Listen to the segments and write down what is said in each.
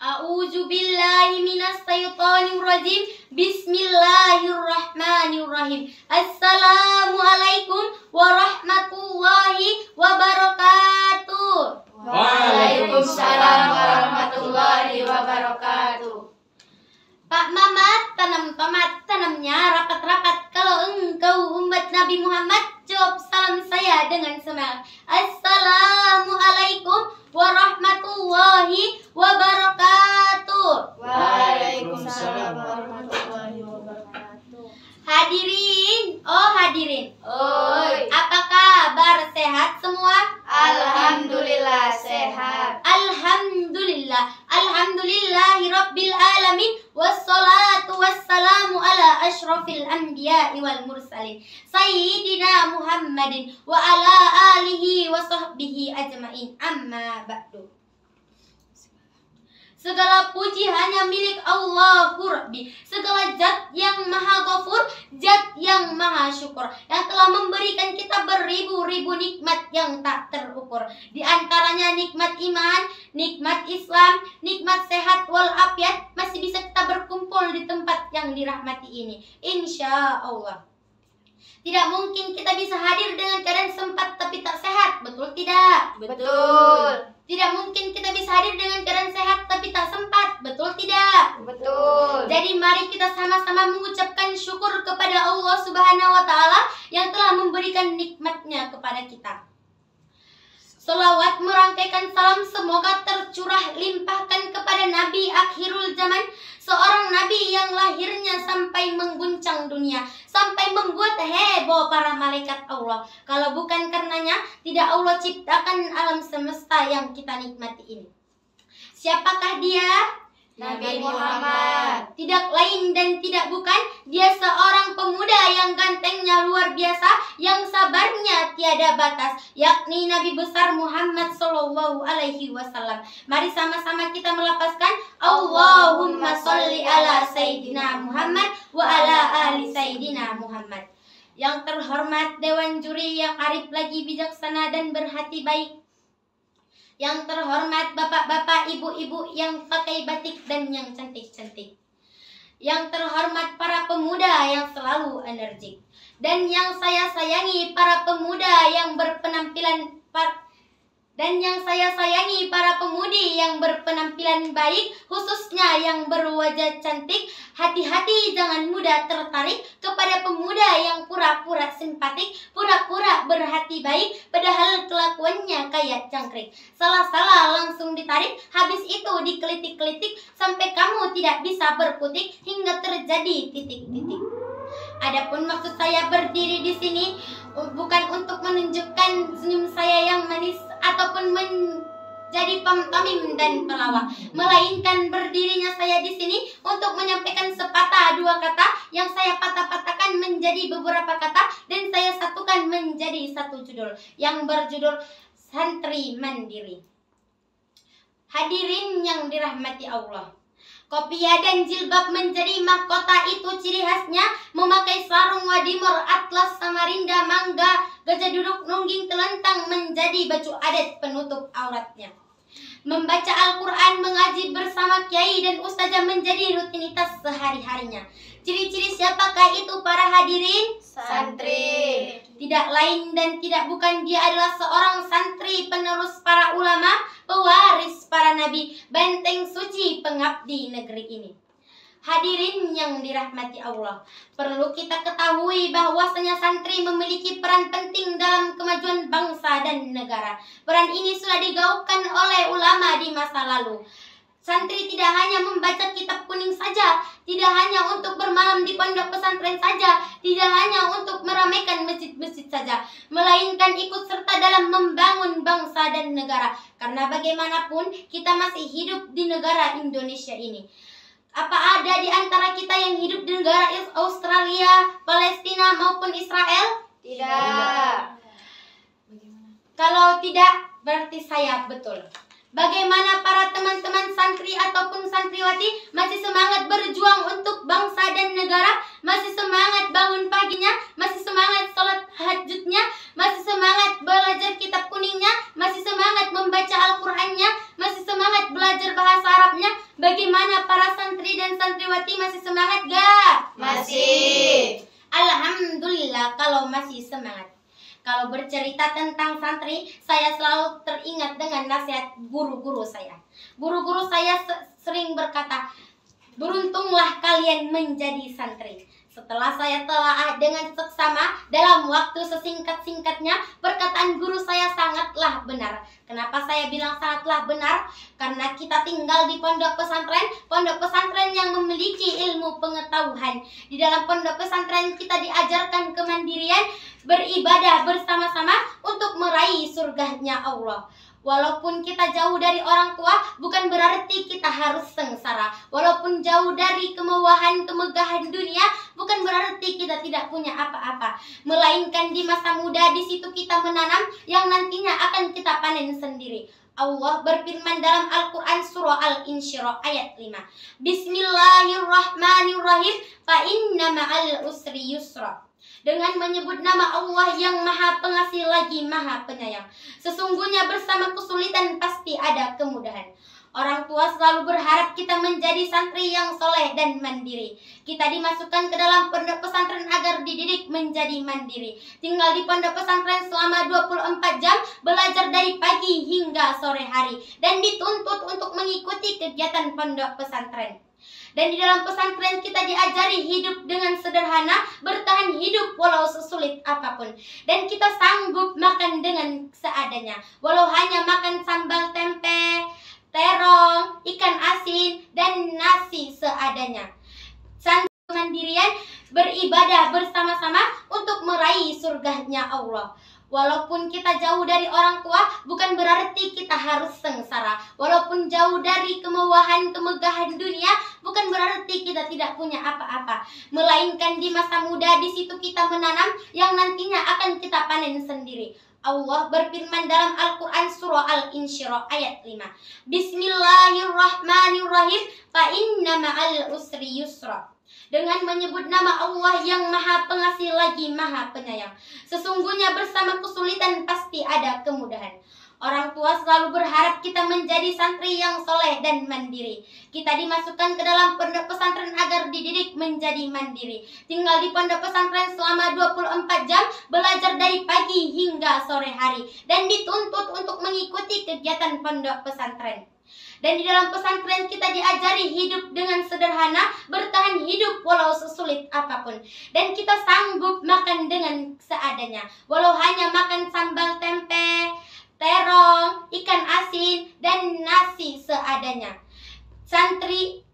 A'udzu billahi minas syaitonir rajim. Bismillahirrahmanirrahim. Assalamualaikum warahmatullahi wabarakatuh. Waalaikumsalam warahmatullahi wabarakatuh. Pak Mamat, tanam tomat, tanamnya rapat-rapat. Kalau engkau umat Nabi Muhammad, jawab salam saya dengan semangat. Assalamualaikum warahmatullahi wabarakatuh. Waalaikumsalam warahmatullahi wabarakatuh. Hadirin, oh hadirin. Oi. Apa kabar? Sehat semua? Alhamdulillah sehat. Alhamdulillah. Alhamdulillahi rabbil alamin. Wassalatu wassalamu ala ashrafil anbiya'i wal mursalin Sayyidina Muhammadin wa ala alihi wa sahbihi ajmain. Amma ba'du. Segala puji hanya milik Allahu Rabbi. Segala zat yang maha ghafur, zat yang maha syukur, yang telah memberikan kita beribu-ribu nikmat yang tak terukur. Di antaranya nikmat iman, nikmat Islam, nikmat sehat walafiat. Masih bisa kita berkumpul di tempat yang dirahmati ini, insya Allah. Tidak mungkin kita bisa hadir dengan keadaan sempat tapi tak sehat, betul tidak? Betul. Tidak mungkin kita bisa hadir dengan keadaan sehat tapi tak sempat, betul tidak? Betul. Jadi mari kita sama-sama mengucapkan syukur kepada Allah Subhanahu wa Ta'ala yang telah memberikan nikmatnya kepada kita. Selawat merangkaikan salam semoga tercurah limpahkan kepada Nabi akhirul zaman, seorang nabi yang lahirnya sampai mengguncang dunia, sampai membuat heboh para malaikat Allah. Kalau bukan karenanya, tidak Allah ciptakan alam semesta yang kita nikmati ini. Siapakah dia? Nabi Muhammad. Tidak lain dan tidak bukan, dia seorang pemuda yang gantengnya luar biasa, yang sabarnya tiada batas, yakni Nabi besar Muhammad Sallallahu Alaihi Wasallam. Mari sama-sama kita melafazkan Allahumma sholli ala Sayyidina Muhammad wa ala ali Sayyidina Muhammad. Yang terhormat Dewan Juri yang arif lagi bijaksana dan berhati baik, yang terhormat bapak-bapak, ibu-ibu yang pakai batik dan yang cantik-cantik, yang terhormat para pemuda yang selalu energik, dan yang saya sayangi para pemuda yang berpenampilan para pemudi yang berpenampilan baik, khususnya yang berwajah cantik. Hati-hati jangan mudah tertarik kepada pemuda yang pura-pura simpatik, pura-pura berhati baik, padahal kelakuannya kayak jangkrik. Salah-salah langsung ditarik, habis itu dikelitik-kelitik sampai kamu tidak bisa berkutik hingga terjadi titik-titik. Adapun maksud saya berdiri di sini bukan untuk menunjukkan senyum saya yang manis ataupun menjadi pemtamim dan pelawak, melainkan berdirinya saya di sini untuk menyampaikan sepatah dua kata yang saya patah-patahkan menjadi beberapa kata dan saya satukan menjadi satu judul yang berjudul Santri Mandiri. Hadirin yang dirahmati Allah, kopiah dan jilbab menjadi mahkota, itu ciri khasnya. Memakai sarung wadimor, atlas, samarinda, mangga, gajah duduk, nungging, telentang menjadi baju adat penutup auratnya. Membaca Al-Quran, mengaji bersama kiai dan ustazah menjadi rutinitas sehari-harinya. Ciri-ciri siapakah itu para hadirin? Santri. Tidak lain dan tidak bukan, dia adalah seorang santri penerus para ulama, pewaris para nabi, benteng suci pengabdi negeri ini. Hadirin yang dirahmati Allah, perlu kita ketahui bahwasanya santri memiliki peran penting dalam kemajuan bangsa dan negara. Peran ini sudah digaungkan oleh ulama di masa lalu. Santri tidak hanya membaca kitab kuning saja, tidak hanya untuk bermalam di pondok pesantren saja, tidak hanya untuk meramaikan masjid-masjid saja, melainkan ikut serta dalam membangun bangsa dan negara. Karena bagaimanapun kita masih hidup di negara Indonesia ini. Apa ada di antara kita yang hidup di negara Australia, Palestina maupun Israel? Tidak. Kalau tidak, berarti saya betul. Bagaimana para teman-teman santri ataupun santriwati masih semangat berjuang untuk bangsa dan negara, masih semangat bangun paginya, masih semangat sholat tahajudnya, masih semangat belajar kitab kuningnya, masih semangat membaca Al-Qurannya, masih semangat belajar bahasa Arabnya. Bagaimana para santri dan santriwati, masih semangat gak? Masih. Alhamdulillah kalau masih semangat. Kalau bercerita tentang santri, saya selalu teringat dengan nasihat guru-guru saya. Guru-guru saya sering berkata, beruntunglah kalian menjadi santri. Setelah saya telaah dengan seksama dalam waktu sesingkat-singkatnya, perkataan guru saya sangatlah benar. Kenapa saya bilang sangatlah benar? Karena kita tinggal di pondok pesantren yang memiliki ilmu pengetahuan. Di dalam pondok pesantren kita diajarkan kemandirian, beribadah bersama-sama untuk meraih surganya Allah. Walaupun kita jauh dari orang tua, bukan berarti kita harus sengsara. Walaupun jauh dari kemewahan-kemegahan dunia, bukan berarti kita tidak punya apa-apa. Melainkan di masa muda, di situ kita menanam yang nantinya akan kita panen sendiri. Allah berfirman dalam Al-Quran surah Al-Insyirah ayat 5. Bismillahirrahmanirrahim. Fa inna ma'al usri yusra. Dengan menyebut nama Allah yang Maha Pengasih lagi Maha Penyayang. Sesungguhnya bersama kesulitan pasti ada kemudahan. Orang tua selalu berharap kita menjadi santri yang soleh dan mandiri. Kita dimasukkan ke dalam pondok pesantren agar dididik menjadi mandiri. Tinggal di pondok pesantren selama 24 jam, belajar dari pagi hingga sore hari, dan dituntut untuk mengikuti kegiatan pondok pesantren. Dan di dalam pesantren kita diajari hidup dengan sederhana, bertahan hidup walau sesulit apapun. Dan kita sanggup makan dengan seadanya, walau hanya makan sambal tempe, terong, ikan asin, dan nasi seadanya. Santri kemandirian, beribadah bersama-sama untuk meraih surganya Allah. Walaupun kita jauh dari orang tua, bukan berarti kita harus sengsara. Walaupun jauh dari kemewahan-kemegahan dunia, bukan berarti kita tidak punya apa-apa. Melainkan di masa muda, di situ kita menanam yang nantinya akan kita panen sendiri. Allah berfirman dalam Al-Quran surah Al-Insyirah ayat 5. Bismillahirrahmanirrahim. Fa inna ma'al usri yusra. Dengan menyebut nama Allah yang Maha Pengasih lagi Maha Penyayang. Sesungguhnya bersama kesulitan pasti ada kemudahan. Orang tua selalu berharap kita menjadi santri yang soleh dan mandiri. Kita dimasukkan ke dalam pondok pesantren agar dididik menjadi mandiri. Tinggal di pondok pesantren selama 24 jam, belajar dari pagi hingga sore hari, dan dituntut untuk mengikuti kegiatan pondok pesantren. Dan di dalam pesantren kita diajari hidup dengan sederhana, bertahan hidup walau sesulit apapun. Dan kita sanggup makan dengan seadanya, walau hanya makan sambal tempe, terong, ikan asin, dan nasi seadanya.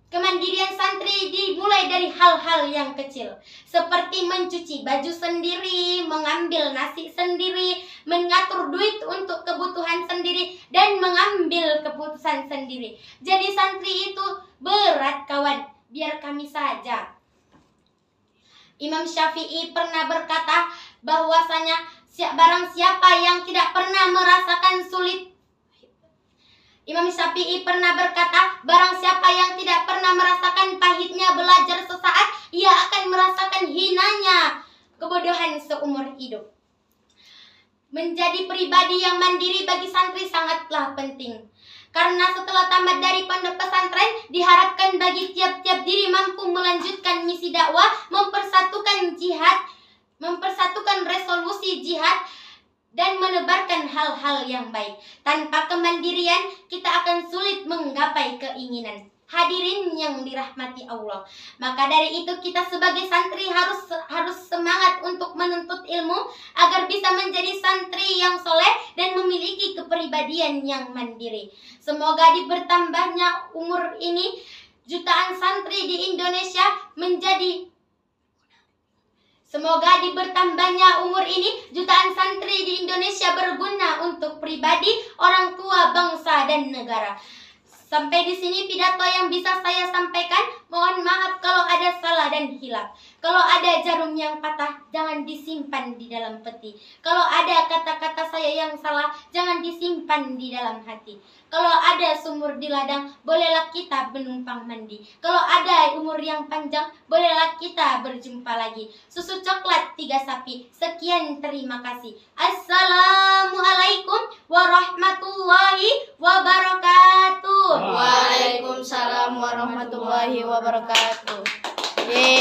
Kemandirian santri dimulai dari hal-hal yang kecil, seperti mencuci baju sendiri, mengambil nasi sendiri, mengatur duit untuk kebutuhan sendiri, dan mengambil keputusan sendiri. Jadi santri itu berat kawan, biar kami saja. Imam Syafi'i pernah berkata bahwasanya barang siapa yang tidak pernah merasakan sulit, Imam Syafi'i pernah berkata, barang siapa yang tidak pernah merasakan pahitnya belajar sesaat, ia akan merasakan hinanya kebodohan seumur hidup. Menjadi pribadi yang mandiri bagi santri sangatlah penting. Karena setelah tamat dari pondok pesantren, diharapkan bagi tiap-tiap diri mampu melanjutkan misi dakwah, mempersatukan jihad, mempersatukan resolusi jihad, dan menebarkan hal-hal yang baik. Tanpa kemandirian, kita akan sulit menggapai keinginan. Hadirin yang dirahmati Allah, maka dari itu kita sebagai santri harus semangat untuk menuntut ilmu agar bisa menjadi santri yang soleh dan memiliki kepribadian yang mandiri. Semoga di bertambahnya umur ini, jutaan santri di Indonesia Semoga di bertambahnya umur ini, jutaan santri di Indonesia berguna untuk pribadi, orang tua, bangsa, dan negara. Sampai di sini pidato yang bisa saya sampaikan. Mohon maaf kalau ada salah dan hilaf. Kalau ada jarum yang patah, jangan disimpan di dalam peti. Kalau ada kata-kata saya yang salah, jangan disimpan di dalam hati. Kalau ada sumur di ladang, bolehlah kita menumpang mandi. Kalau ada umur yang panjang, bolehlah kita berjumpa lagi. Susu coklat 3 sapi. Sekian, terima kasih. Assalamualaikum warahmatullahi wabarakatuh. Waalaikumsalam warahmatullahi wabarakatuh. Yeay.